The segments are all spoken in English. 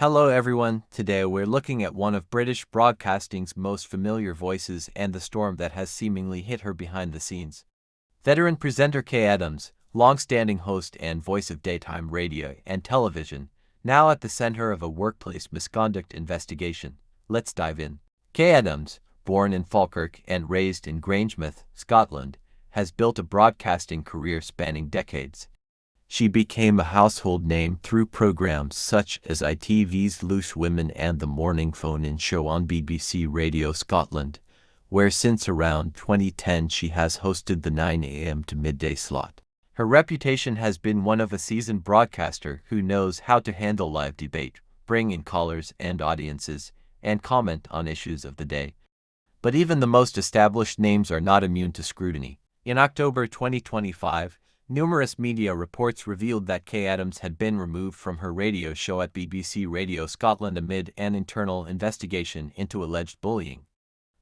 Hello everyone, today we're looking at one of British broadcasting's most familiar voices and the storm that has seemingly hit her behind the scenes. Veteran presenter Kaye Adams, long-standing host and voice of daytime radio and television, now at the center of a workplace misconduct investigation. Let's dive in. Kaye Adams, born in Falkirk and raised in Grangemouth, Scotland, has built a broadcasting career spanning decades. She became a household name through programs such as ITV's Loose Women and the Morning Phone-In show on BBC Radio Scotland, where since around 2010 she has hosted the 9 a.m. to midday slot. Her reputation has been one of a seasoned broadcaster who knows how to handle live debate, bring in callers and audiences, and comment on issues of the day. But even the most established names are not immune to scrutiny. In October 2025, numerous media reports revealed that Kaye Adams had been removed from her radio show at BBC Radio Scotland amid an internal investigation into alleged bullying.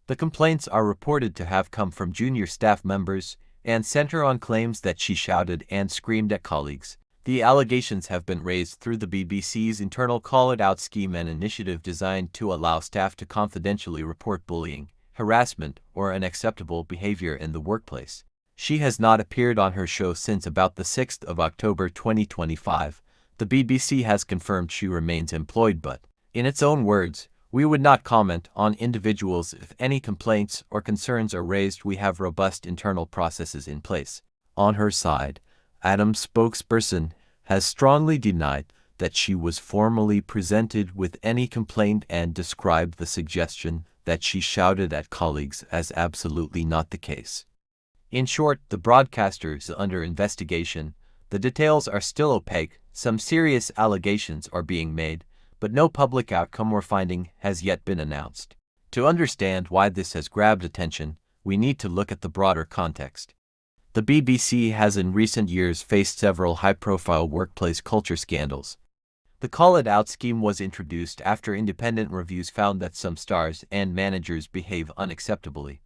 The complaints are reported to have come from junior staff members and center on claims that she shouted and screamed at colleagues. The allegations have been raised through the BBC's internal call-it-out scheme, an initiative designed to allow staff to confidentially report bullying, harassment, or unacceptable behavior in the workplace. She has not appeared on her show since about the 6th of October 2025. The BBC has confirmed she remains employed, but, in its own words, "We would not comment on individuals. If any complaints or concerns are raised, we have robust internal processes in place." On her side, Adams' spokesperson has strongly denied that she was formally presented with any complaint and described the suggestion that she shouted at colleagues as absolutely not the case. In short, the broadcaster is under investigation. The details are still opaque. Some serious allegations are being made, but no public outcome or finding has yet been announced. To understand why this has grabbed attention, we need to look at the broader context. The BBC has in recent years faced several high-profile workplace culture scandals. The call-it-out scheme was introduced after independent reviews found that some stars and managers behave unacceptably.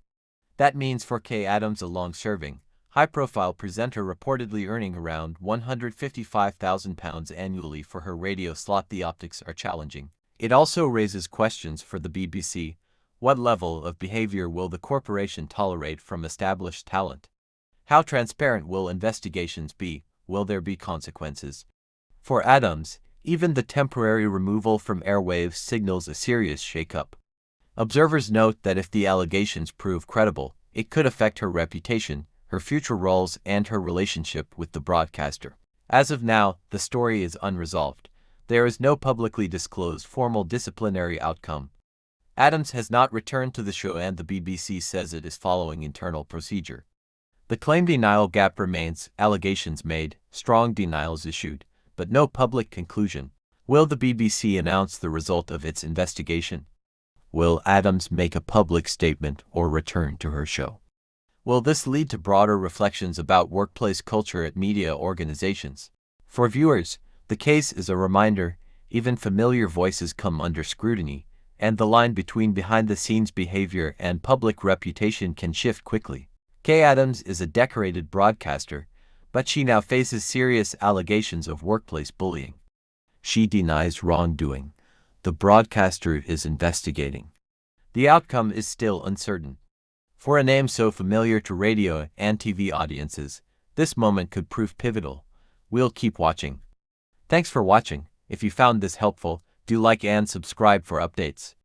That means for Kaye Adams, a long-serving, high-profile presenter reportedly earning around £155,000 annually for her radio slot, the optics are challenging. It also raises questions for the BBC. What level of behavior will the corporation tolerate from established talent? How transparent will investigations be? Will there be consequences? For Adams, even the temporary removal from airwaves signals a serious shake-up. Observers note that if the allegations prove credible, it could affect her reputation, her future roles, and her relationship with the broadcaster. As of now, the story is unresolved. There is no publicly disclosed formal disciplinary outcome. Adams has not returned to the show, and the BBC says it is following internal procedure. The claim denial gap remains, allegations made, strong denials issued, but no public conclusion. Will the BBC announce the result of its investigation? Will Adams make a public statement or return to her show? Will this lead to broader reflections about workplace culture at media organizations? For viewers, the case is a reminder: even familiar voices come under scrutiny, and the line between behind-the-scenes behavior and public reputation can shift quickly. Kaye Adams is a decorated broadcaster, but she now faces serious allegations of workplace bullying. She denies wrongdoing. The broadcaster is investigating. The outcome is still uncertain. For a name so familiar to radio and TV audiences, this moment could prove pivotal. We'll keep watching. Thanks for watching. If you found this helpful, do like and subscribe for updates.